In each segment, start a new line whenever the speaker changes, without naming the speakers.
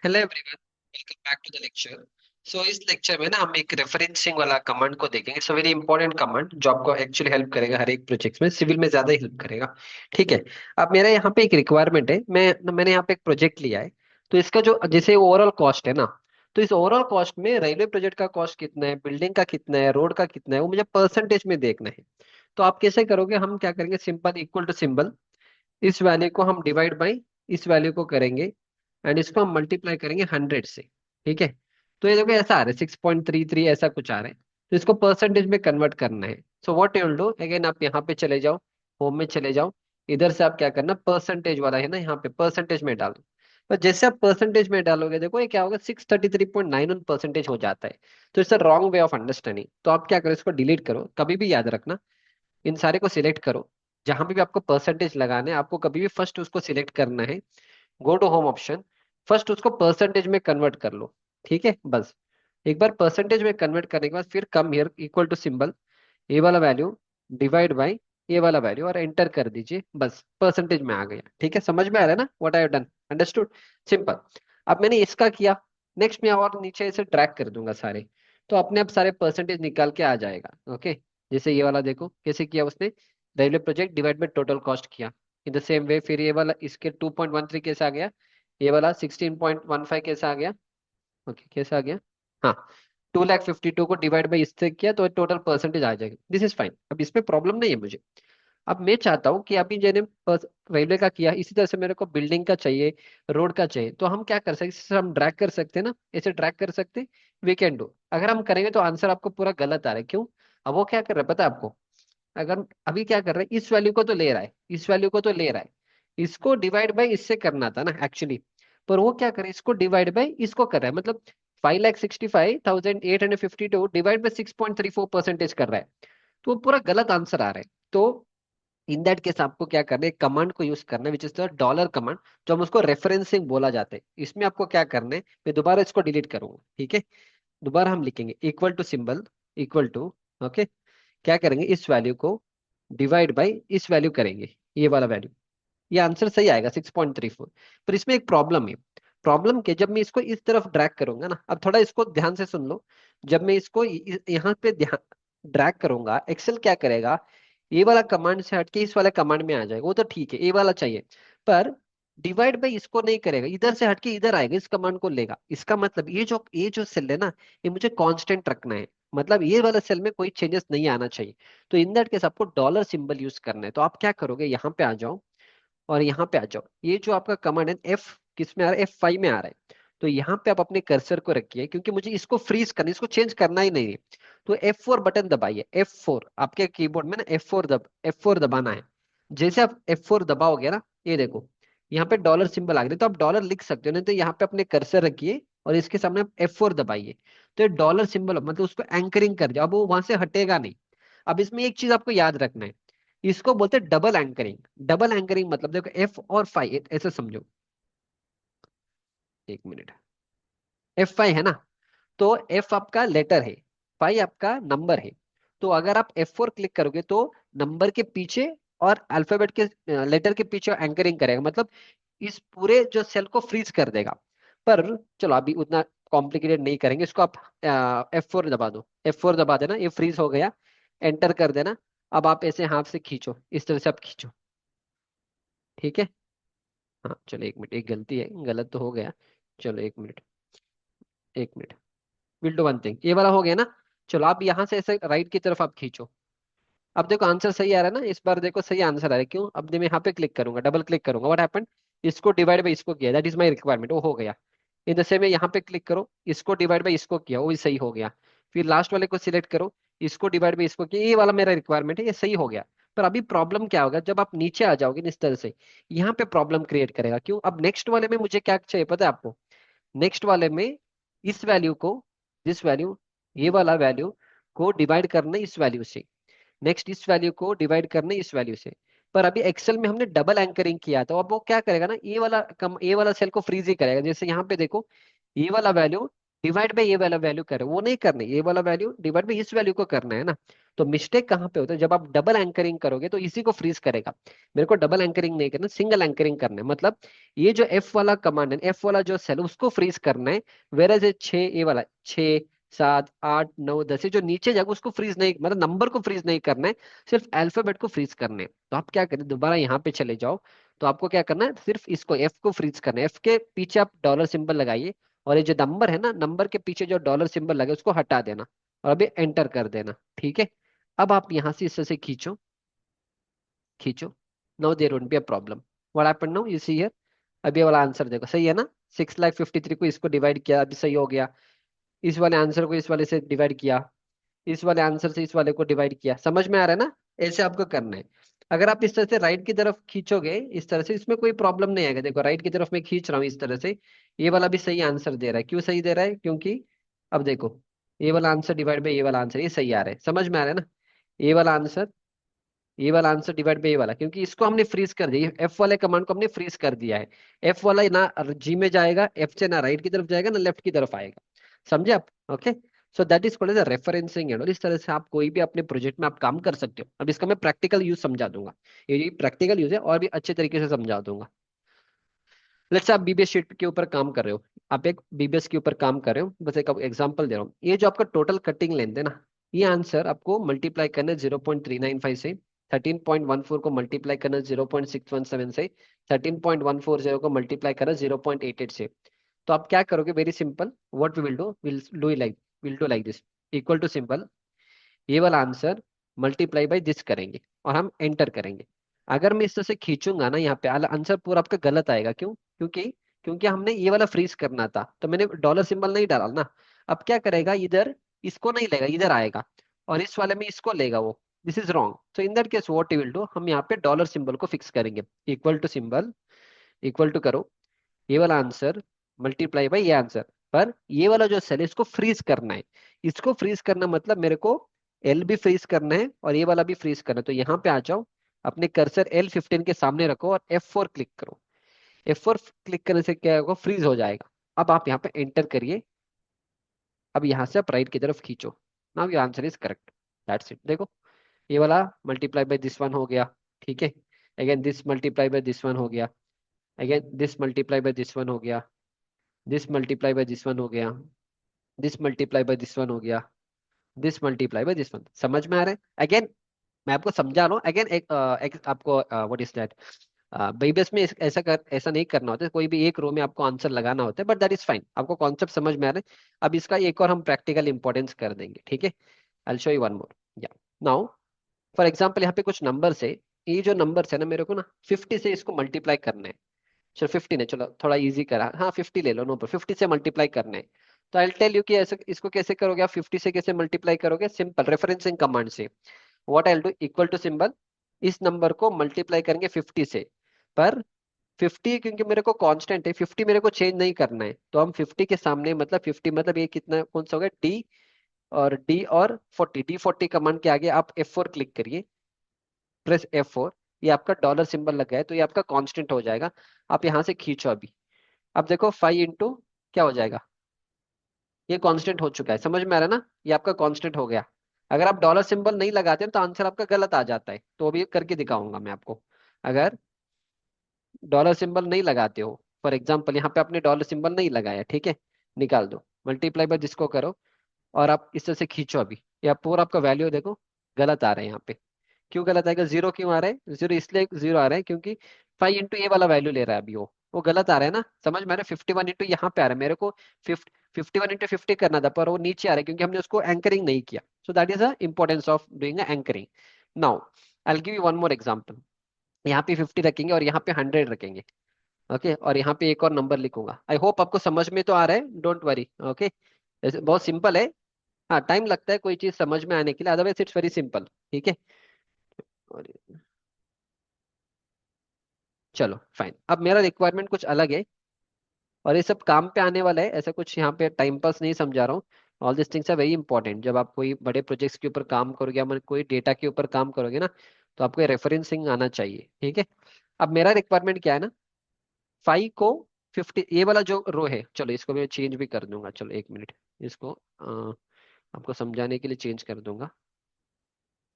Hello everyone, welcome back to the lecture. So इस lecture में ना हम एक रेफरेंसिंग वाला कमांड को देखेंगे। It's a very important command जो आपको एक्चुअली हेल्प करेगा हर एक प्रोजेक्ट में, सिविल में ज्यादा हेल्प करेगा। ठीक है। अब मेरा यहाँ पे एक रिक्वायरमेंट है, मैंने यहाँ पे एक प्रोजेक्ट लिया है। तो इसका जो जैसे ओवरऑल कॉस्ट है ना, तो इस ओवरऑल कॉस्ट में रेलवे प्रोजेक्ट का कॉस्ट कितना है, बिल्डिंग का कितना है, रोड का कितना है, वो मुझे परसेंटेज में देखना है। तो आप कैसे करोगे? हम क्या करेंगे, सिंपल इक्वल टू सिंबल, इस वैल्यू को हम डिवाइड बाई इस वैल्यू को करेंगे, एंड इसको हम मल्टीप्लाई करेंगे 100 से। ठीक है। तो ये देखो ऐसा आ रहा है 6.33 ऐसा कुछ आ रहा है। तो इसको परसेंटेज में कन्वर्ट करना है। सो what you will do, again आप यहाँ पे चले जाओ, होम में चले जाओ। इधर से आप क्या करना, परसेंटेज वाला है ना, यहाँ पे परसेंटेज में डालो। पर जैसे आप परसेंटेज में डालोगे, देखो ये क्या होगा, 633.91% हो जाता है। तो it's a wrong way of understanding. तो आप क्या करो, इसको डिलीट करो। कभी भी याद रखना, इन सारे को सिलेक्ट करो। जहां पे भी आपको परसेंटेज लगाना है, आपको कभी भी फर्स्ट उसको सिलेक्ट करना है। Go to home option, first उसको परसेंटेज में कन्वर्ट कर लो। ठीक है, बस। एक बार परसेंटेज में कन्वर्ट करने के बाद फिर come here equal to symbol, ये वाला वैल्यू डिवाइड बाई ये वाला वैल्यू, और एंटर कर दीजिए। बस परसेंटेज में आ गया। ठीक है, समझ में आ रहा है ना what I have done, understood? Simple. अब मैंने इसका किया, नेक्स्ट में और नीचे इसे ट्रैक कर दूंगा सारे। तो अपने आप सारे परसेंटेज निकाल के आ जाएगा। ओके। जैसे ये वाला देखो कैसे किया उसने, railway project divide by total cost किया। इन द सेम वे फिर ये वाला इसके 2.13 कैसे आ गया, ये वाला 16.15 कैसे आ गया। ओके, कैसे आ गया? हाँ, 2,52,000 को डिवाइड बाई इससे किया तो टोटल परसेंटेज आ जाएगी। दिस इज फाइन, अब इसमें प्रॉब्लम नहीं है मुझे। अब मैं चाहता हूँ कि अभी जैसे रेलवे का किया, इसी तरह से मेरे को बिल्डिंग का चाहिए, रोड का चाहिए। तो हम क्या कर सकते हैं, इससे हम ड्रैग कर सकते हैं ना, ऐसे ड्रैग कर सकते हैं। We can do. अगर हम करेंगे तो आंसर आपको पूरा गलत आ रहा है, क्यों? अब वो क्या कर रहा है पता है आपको? अगर अभी क्या कर रहा है, इस वैल्यू को तो ले रहा है, इस वैल्यू को तो ले रहा है, इसको डिवाइड बाई इससे करना था ना एक्चुअली। पर वो क्या करे, इसको डिवाइड बाई इसको कर रहा है, मतलब 5,65,852 डिवाइड बाई 6.34% कर रहा है। तो वो पूरा गलत आंसर आ रहा है। तो इन दैट केस आपको क्या करना है, कमांड को यूज करना है, which is the dollar command, जो हम उसको रेफरेंसिंग बोला जाता है। इसमें आपको क्या करना है, मैं दोबारा इसको डिलीट करूंगा। ठीक है। दोबारा हम लिखेंगे equal to symbol, equal to, okay, क्या करेंगे, इस वैल्यू को डिवाइड बाई इस वैल्यू करेंगे, ये वाला वैल्यू। ये आंसर सही आएगा 6.34। पर इसमें एक प्रॉब्लम है। प्रॉब्लम के, जब मैं इसको इस तरफ ड्रैग करूंगा ना, अब थोड़ा इसको ध्यान से सुन लो। जब मैं इसको यहाँ पे ध्यान ड्रैग करूंगा, एक्सेल क्या करेगा, ये वाला कमांड से हटके इस वाले कमांड में आ जाएगा। वो तो ठीक है, ये वाला चाहिए। पर डिवाइड बाई इसको नहीं करेगा, इधर से हटके इधर आएगा, इस कमांड को लेगा। इसका मतलब ये जो सेल है ना, ये मुझे कांस्टेंट रखना है। मतलब ये वाला सेल में कोई चेंजेस नहीं आना चाहिए। तो इन दैट केस आपको डॉलर सिंबल यूज करना है। तो आप क्या करोगे, यहाँ पे आ जाओ और यहाँ पे आ जाओ। ये जो आपका कमांड है, एफ किस में आ रहा है, F5 में आ रहा है। तो यहाँ पे आप अपने कर्सर को रखिए, क्योंकि मुझे इसको फ्रीज करना, इसको चेंज करना ही नहीं है। तो F4 बटन दबाइए, F4 आपके कीबोर्ड में ना, F4 दबाना है। जैसे आप F4 दबाओगे ना, ये देखो यहाँ पे डॉलर सिंबल आ गया। तो आप डॉलर लिख सकते हो, नहीं तो यहाँ पे अपने कर्सर रखिए और इसके सामने आप F4 दबाइए। तो ये डॉलर सिंबल मतलब उसको एंकरिंग कर दिया, अब वो वहां से हटेगा नहीं। अब इसमें एक चीज आपको याद रखना है, इसको बोलते हैं डबल एंकरिंग। डबल एंकरिंग मतलब देखो F और 5 ऐसे समझो। एक मिनट, F5 है ना, तो F आपका लेटर है, 5 आपका नंबर है। तो अगर आप F4 क्लिक करोगे तो नंबर के पीछे और अल्फाबेट के लेटर के पीछे एंकरिंग करेगा, मतलब इस पूरे जो सेल को फ्रीज कर देगा। पर चलो अभी उतना कॉम्प्लिकेटेड नहीं करेंगे इसको। आप F4 दबा दो, F4 दबा देना, ये फ्रीज हो गया। एंटर कर देना। अब आप ऐसे हाथ से खींचो, इस तरह से आप खींचो। ठीक है। हाँ चलो एक मिनट, एक गलती है, गलत तो हो गया। चलो एक मिनट, एक minute. Will do one thing, ये वाला हो गया ना। चलो आप यहाँ से ऐसे राइट की तरफ आप खींचो। अब देखो आंसर सही आ रहा है ना, इस बार देखो सही आंसर आ रहा है। क्यों? अब मैं यहाँ पे क्लिक करूंगा, डबल क्लिक करूंगा, व्हाट हैपेंड, इसको डिवाइड बाई इसको किया, दैट इज माय रिक्वायरमेंट, वो हो गया। इन द सेम में यहाँ पे क्लिक करो, इसको डिवाइड बाई इसको किया, वो भी सही हो गया। फिर लास्ट वाले को सिलेक्ट करो, इसको डिवाइड बाई इसको किया, ये वाला मेरा रिक्वायरमेंट है, ये सही हो गया। पर अभी प्रॉब्लम क्या होगा, जब आप नीचे आ जाओगे ना इस तरह से, यहाँ पे प्रॉब्लम क्रिएट करेगा। क्यों? अब नेक्स्ट वाले में मुझे क्या चाहिए पता है आपको? नेक्स्ट वाले में इस वैल्यू को, दिस वैल्यू, ये वाला वैल्यू को डिवाइड करना इस वैल्यू से। नेक्स्ट इस वैल्यू को डिवाइड करना इस वैल्यू से। पर अभी एक्सेल में हमने डबल एंकरिंग किया था, अब वो क्या करेगा ना, ये वाला सेल को फ्रीज ही करेगा। जैसे यहाँ पे देखो, ये वाला वैल्यू डिवाइड बाय ये वाला वैल्यू कर रहे हो, वो नहीं करना है, ये वाला वैल्यू डिवाइड बाय इस वैल्यू को करना है ना। तो मिस्टेक कहाँ पे होता है, जब आप डबल एंकरिंग करोगे तो इसी को फ्रीज करेगा। मेरे को डबल एंकरिंग नहीं करना, सिंगल एंकरिंग करना है। मतलब ये जो एफ वाला कमांड है, एफ वाला जो सेल उसको फ्रीज करना है। वेरएज ये 6, ये वाला 6, 7, 8, 9, 10 जो नीचे जाएगा उसको फ्रीज नहीं, मतलब नंबर को फ्रीज नहीं करना है, सिर्फ अल्फाबेट को फ्रीज करना है। तो आप क्या करें, दोबारा यहाँ पे चले जाओ। तो आपको क्या करना है, सिर्फ इसको एफ को फ्रीज करना है। एफ के पीछे आप डॉलर सिंबल लगाइए, और ये जो नंबर है ना, नंबर के पीछे जो डॉलर सिंबल लगे उसको हटा देना, और अभी एंटर कर देना। ठीक है। अब आप यहां से इस तरह से खींचो, खींचो। No there won't be a problem. What happened now, you see here. अब ये वाला आंसर देखो, सही है ना। 6,53,000 को इसको डिवाइड किया, अभी सही हो गया। इस वाले आंसर को इस वाले से डिवाइड किया, इस वाले आंसर से इस वाले को डिवाइड किया। समझ में आ रहा है ना। ऐसे आपको करना है। अगर आप इस तरह से राइट की तरफ खींचोगे, इस तरह से, इसमें कोई प्रॉब्लम नहीं आएगा। देखो राइट की तरफ मैं खींच रहा हूँ इस तरह से, ये वाला भी सही आंसर दे रहा है। क्यों सही दे रहा है, क्योंकि अब देखो, ये वाला आंसर डिवाइड बाय ये वाला आंसर, ये सही आ रहा है। समझ में आ रहा है ना। ये वाला आंसर, ये वाला आंसर डिवाइड बाय ये वाला, क्योंकि इसको हमने फ्रीज कर दिया, एफ वाले कमांड को हमने फ्रीज कर दिया है। एफ वाला ना जी में जाएगा, एफ से ना राइट की तरफ जाएगा ना लेफ्ट की तरफ आएगा। समझे आप। Okay. So that is called as referencing and. और इस तरह से आप कोई भी अपने प्रोजेक्ट में आप काम कर सकते हो। अब इसका मैं प्रैक्टिकल यूज समझा दूंगा। ये प्रैक्टिकल यूज है, और भी अच्छे तरीके से समझा दूंगा। लेट्स आप बीबीएस शीट के ऊपर काम कर रहे हो, आप एक बीबीएस के ऊपर काम कर रहे हो, बस एक एग्जांपल दे रहा हूँ। ये जो आपका टोटल कटिंग लेंथ है ना, ये आंसर आपको मल्टीप्लाई करना है 0.395 से, 13.14 को मल्टीप्लाई करना 0.617 से, 13.140 को मल्टीप्लाई करना 0.88 से। तो आप क्या करोगे, very simple, what we will do like this, equal to simple, ये वाला आंसर मल्टीप्लाई बाय दिस करेंगे, और हम एंटर करेंगे। अगर मैं इस तरह से खींचूंगा ना, यहाँ पे आंसर पूरा आपका गलत आएगा। क्यों, क्योंकि क्योंकि हमने ये वाला फ्रीज करना था, तो मैंने डॉलर सिंबल नहीं डाला ना। अब क्या करेगा, इधर इसको नहीं लेगा, इधर आएगा, और इस वाले में इसको लेगा वो। This is wrong. So in that case what you will do, हम यहाँ पे डॉलर सिंबल को फिक्स करेंगे, equal to symbol, equal to करो, ये वाला आंसर मल्टीप्लाई बाय ये आंसर। पर ये वाला जो सेल है इसको फ्रीज करना है। इसको फ्रीज करना मतलब मेरे को एल भी फ्रीज करना है और ये वाला भी फ्रीज करना है। तो यहाँ पे आ जाओ, अपने कर्सर L15 के सामने रखो और F4 क्लिक करो। F4 क्लिक करने से क्या होगा, फ्रीज हो जाएगा। अब आप यहाँ पे एंटर करिए। अब यहाँ से आप राइट की तरफ खींचो। Now your answer is correct. That's it. देखो, ये वाला मल्टीप्लाई बाय दिस वन हो गया। ठीक है। Again this multiply by this one हो गया। Again this multiply by this one हो गया। This multiply by this one हो गया। This multiply by this one हो गया। This multiply by this one. समझ में आ रहा है। अगेन मैं आपको समझा रहा हूँ। अगेन एक आपको व्हाट इज दैट, बेस में ऐसा नहीं करना होता है। कोई भी एक रो में आपको आंसर लगाना होता है, बट दैट इज फाइन। आपको कॉन्सेप्ट समझ में आ रहा है। अब इसका एक और हम प्रैक्टिकल इंपॉर्टेंस कर देंगे। ठीक है। I show you one more. या नाउ फॉर एग्जाम्पल, यहाँ पे कुछ नंबर्स है। ये जो नंबर्स है ना, मेरे को ना 50 से इसको मल्टीप्लाई करना है। चलो 15 है, चलो थोड़ा इजी करा, हाँ 50 ले लो, नो प्रॉब्लम। 50 से मल्टीप्लाई करना है। तो आई टेल यू कि ऐसे इसको कैसे करोगे आप, 50 से कैसे मल्टीप्लाई करोगे, सिंपल रेफरेंसिंग कमांड से। What I do, equal to symbol, इस नंबर को मल्टीप्लाई करेंगे 50 से। पर 50 क्योंकि मेरे को कांस्टेंट है, 50 मेरे को चेंज नहीं करना है, तो हम 50 के सामने, मतलब 50 मतलब ये कितना, कौन सा हो गया, डी, और डी और 40, D40 कमांड के आगे आप F4 क्लिक करिए, प्रेस F4। ये आपका डॉलर सिंबल लगा है, तो ये आपका कांस्टेंट हो जाएगा। आप यहाँ से खींचो अभी। अब देखो 5 इंटू क्या हो जाएगा, ये कांस्टेंट हो चुका है। समझ में आ रहा है ना, ये आपका कांस्टेंट हो गया। अगर आप डॉलर सिंबल नहीं लगाते हैं तो आंसर आपका गलत आ जाता है। तो अभी करके दिखाऊंगा मैं आपको। अगर डॉलर सिंबल नहीं लगाते हो, फॉर एग्जाम्पल यहाँ पे आपने डॉलर सिंबल नहीं लगाया, ठीक है, निकाल दो, मल्टीप्लाई बाय जिसको करो, और आप इस तरह से खींचो अभी। या पूरा आपका वैल्यू देखो गलत आ रहा है यहाँ पे। क्यों गलत आएगा, जीरो क्यों आ रहा है, जीरो इसलिए जीरो आ रहा है क्योंकि 5 इंटू ये वाला वैल्यू ले रहा है अभी, वो गलत आ रहा है ना। समझ में आ रहा है। 51 इंटू यहाँ पे आ रहा है, मेरे को 51 इंटू 50 करना था, पर वो नीचे आ रहा है क्योंकि हमने उसको एंकरिंग नहीं किया। सो that is the importance of doing anchoring. Now I give you one more example. यहाँ पे 50 रखेंगे और यहाँ पे 100 रखेंगे। ओके। और यहाँ पे एक और नंबर लिखूंगा। आई होप आपको समझ में तो आ रहा है, डोंट वरी। ओके। बहुत सिंपल है। हाँ, टाइम लगता है कोई चीज समझ में आने के लिए, अदरवाइज इट्स वेरी सिंपल। ठीक है। और चलो फाइन, अब मेरा रिक्वायरमेंट कुछ अलग है, और ये सब काम पे आने वाला है। ऐसा कुछ यहाँ पे टाइम पास नहीं समझा रहा हूँ। All this things are very important. जब आप कोई बड़े प्रोजेक्ट्स के ऊपर काम करोगे, या कोई डेटा के ऊपर काम करोगे ना, तो आपको रेफरेंसिंग आना चाहिए। ठीक है। अब मेरा रिक्वायरमेंट क्या है ना, 5 को 50 ये वाला जो रो है, चलो इसको मैं चेंज भी कर दूंगा, चलो एक मिनट, इसको आपको समझाने के लिए चेंज कर दूंगा,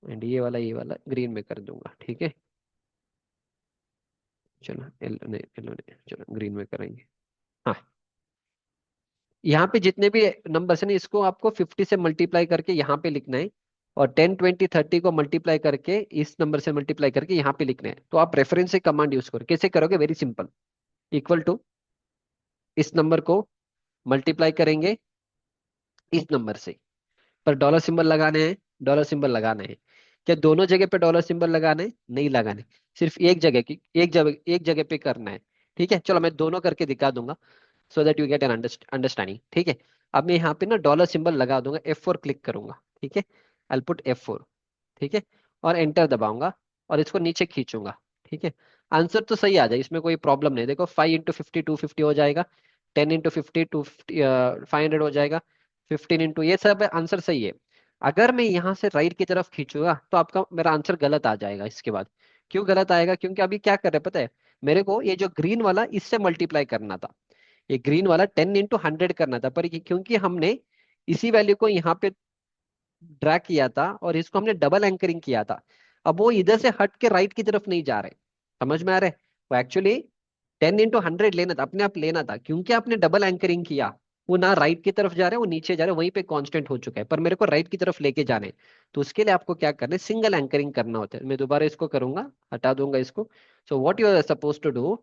एंड ये वाला ग्रीन में कर दूंगा, ठीक है। चलो येलो नहीं, चलो ग्रीन में करेंगे। हाँ, यहाँ पे जितने भी नंबर्स है ना, इसको आपको 50 से मल्टीप्लाई करके यहाँ पे लिखना है, और 10 20 30 को मल्टीप्लाई करके इस नंबर से मल्टीप्लाई करके यहाँ पे लिखना है। तो आप रेफरेंस से कमांड यूज करो, कैसे करोगे, वेरी सिंपल। इक्वल टू, इस नंबर को मल्टीप्लाई करेंगे इस नंबर से, पर डॉलर सिंबल लगाने हैं, डॉलर सिंबल लगाना है। क्या दोनों जगह पे डॉलर सिंबल लगाने हैं? नहीं लगाने, सिर्फ एक जगह पे करना है। ठीक है, चलो मैं दोनों करके दिखा दूंगा, so that you get an understanding. ठीक है, अब मैं यहाँ पे ना डॉलर सिंबल लगा दूंगा, F4 क्लिक करूंगा, ठीक है, आई पुट F4, ठीक है, और एंटर दबाऊंगा, और इसको नीचे खींचूंगा। ठीक है, आंसर तो सही आ जाए, इसमें कोई प्रॉब्लम नहीं। देखो 5 × 50 250 हो जाएगा, 10 × 50 250 500 हो जाएगा, 15 ये सब आंसर सही है। अगर मैं यहाँ से राइट की तरफ खींचूंगा तो आपका मेरा आंसर गलत आ जाएगा इसके बाद। क्यों गलत आएगा? क्योंकि अभी क्या कर रहे हैं पता है, मेरे को ये जो ग्रीन वाला इससे मल्टीप्लाई करना था, ये ग्रीन वाला 10 × 100 करना था, पर क्योंकि हमने इसी वैल्यू को यहाँ पे ड्रैग किया था और इसको हमने डबल एंकरिंग किया था, अब वो इधर से हट के राइट की तरफ नहीं जा रहे। समझ में आ रहा है? वो एक्चुअली 10 × 100 लेना था, अपने आप लेना था, क्योंकि आपने डबल एंकरिंग किया, वो ना राइट की तरफ जा रहे हैं, वो नीचे जा रहे हैं, वहीं पे कांस्टेंट हो चुका है, पर मेरे को राइट की तरफ लेके जाने हैं। तो उसके लिए आपको क्या करना है, सिंगल एंकरिंग करना होता है। मैं दोबारा इसको करूंगा, हटा दूंगा इसको। So what you are suppose to do,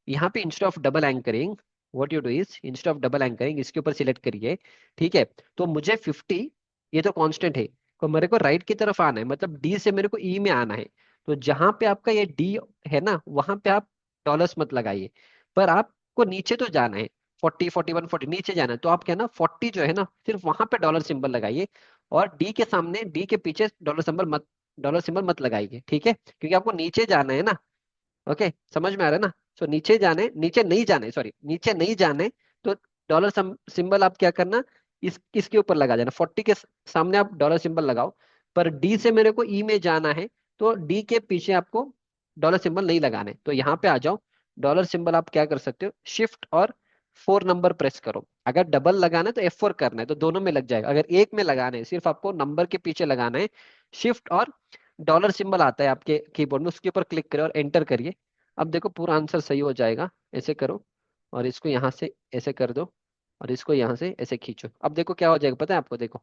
यहाँ पे instead of double anchoring, what you do is instead of double anchoring इसके ऊपर सिलेक्ट करिए। ठीक है, तो मुझे 50, ये तो कांस्टेंट है, तो मेरे को राइट की तरफ आना है, मतलब डी से मेरे को ई में आना है। तो जहां पे आपका ये डी है ना, वहां पे आप डॉलर्स मत लगाइए, पर आपको नीचे तो जाना है, 40 41 40 नीचे जाना है, तो आप क्या ना 40 जो है ना, सिर्फ वहां पे डॉलर सिंबल लगाइए, और डी के सामने, डी के पीछे डॉलर सिंबल मत लगाइए। ठीक है, क्योंकि आपको नीचे जाना है ना। ओके, समझ में आ रहा है ना? सो नीचे जाने, नीचे नहीं जाने, सॉरी नीचे नहीं जाने, तो डॉलर सिंबल आप क्या करना, इसके ऊपर लगा देना, 40 के सामने आप डॉलर सिंबल लगाओ। पर डी से मेरे को ई में जाना है, तो डी के पीछे आपको डॉलर सिंबल नहीं लगाने। तो यहाँ पे आ जाओ, डॉलर सिंबल आप क्या कर सकते हो, शिफ्ट और 4 नंबर प्रेस करो। अगर डबल लगाना है तो F4 करना है, तो दोनों में लग जाएगा। अगर एक में लगाना है, सिर्फ आपको नंबर के पीछे लगाना है, शिफ्ट और डॉलर सिंबल आता है आपके कीबोर्ड में, उसके ऊपर क्लिक करें और एंटर करिए। अब देखो पूरा आंसर सही हो जाएगा। ऐसे करो, और इसको यहाँ से ऐसे कर दो, और इसको यहाँ से ऐसे खींचो। अब देखो क्या हो जाएगा पता है आपको, देखो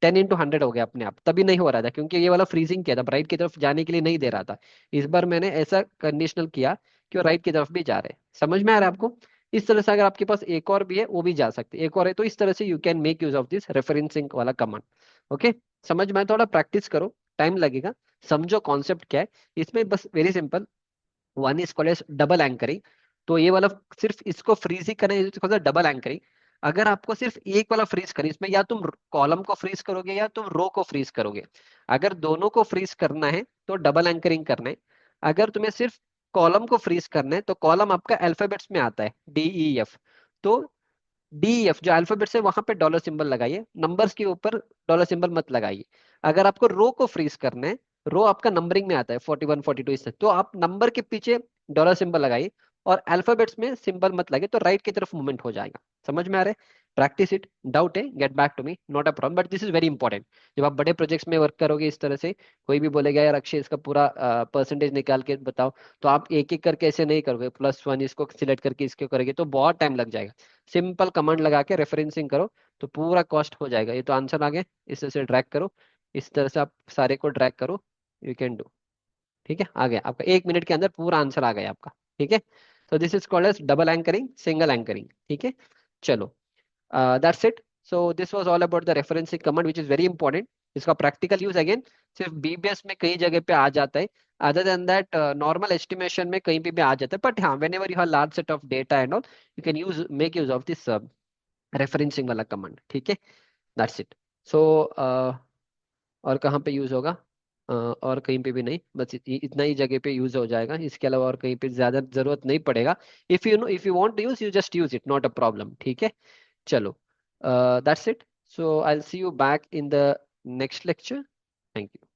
10 × 100 हो गया अपने आप। तभी नहीं हो रहा था क्योंकि ये वाला फ्रीजिंग किया था, राइट की तरफ जाने के लिए नहीं दे रहा था। इस बार मैंने ऐसा कंडीशनल किया कि वो राइट की तरफ भी जा रहे हैं। समझ में आ रहा है आपको? इस तरह से अगर आपके पास एक और भी है, वो भी जा सकते, एक और है, तो इस तरह से you can make use of this referencing वाला कमांड। ओके, समझ में आया? थोड़ा प्रैक्टिस करो, टाइम लगेगा, समझो कॉन्सेप्ट क्या है इसमें, बस very simple. One is called as double anchoring. तो ये वाला सिर्फ इसको फ्रीज ही करें, डबल एंकरिंग। अगर आपको सिर्फ एक वाला फ्रीज करें, इसमें या तुम कॉलम को फ्रीज करोगे या तुम रो को फ्रीज करोगे। अगर दोनों को फ्रीज करना है तो डबल एंकरिंग करना है। अगर तुम्हें सिर्फ कॉलम को फ्रीज करना है, तो कॉलम आपका अल्फाबेट्स में आता है, DEF। तो DEF जो अल्फाबेट्स है वहां पे डॉलर सिंबल लगाइए, नंबर्स के ऊपर डॉलर सिंबल मत लगाइए। अगर आपको रो को फ्रीज करना है, रो आपका नंबरिंग में आता है 41 42 इससे, तो आप नंबर के पीछे डॉलर सिंबल लगाइए, और अल्फाबेट्स में सिंबल मत लगाइए, तो राइट की तरफ मूवमेंट हो जाएगा। समझ में आ रहा है? प्रैक्टिस इट, डाउट है get back to me, not a problem, but this is very important. जब आप बड़े प्रोजेक्ट्स में वर्क करोगे इस तरह से, कोई भी बोलेगा यार अक्षय इसका पूरा परसेंटेज निकाल के बताओ, तो आप एक एक करके ऐसे नहीं करोगे, +1 इसको सिलेक्ट करके इसको करोगे तो बहुत टाइम लग जाएगा। सिंपल कमांड लगा के रेफरेंसिंग करो, तो पूरा कॉस्ट हो जाएगा। ये तो आंसर आ गया, इस तरह से ड्रैग करो, इस तरह से आप सारे को ड्रैग करो, यू कैन डू। ठीक है, आ गया आपका, 1 मिनट के अंदर पूरा आंसर आ गया आपका। ठीक है, तो this is called as double anchoring, single anchoring. ठीक है, चलो, that's it. So this was all about the referencing command which is very important. इसका प्रैक्टिकल यूज अगेन सिर्फ बीबीएस में कई जगह पे आ जाता है, other than that normal estimation में कहीं भी आ जाता है, बट हाँ whenever you have large set of data and all, you can use make use of this referencing वाला कमांड। ठीक है, दैट्स इट। सो और कहाँ पे यूज होगा? और कहीं पे भी नहीं, बस इतना ही जगह पे यूज हो जाएगा, इसके अलावा और कहीं पे ज्यादा जरूरत नहीं पड़ेगा। If you want to use, you just use it, not a problem. ठीक है, चलो, that's it. So I will see you back in the next lecture. Thank you.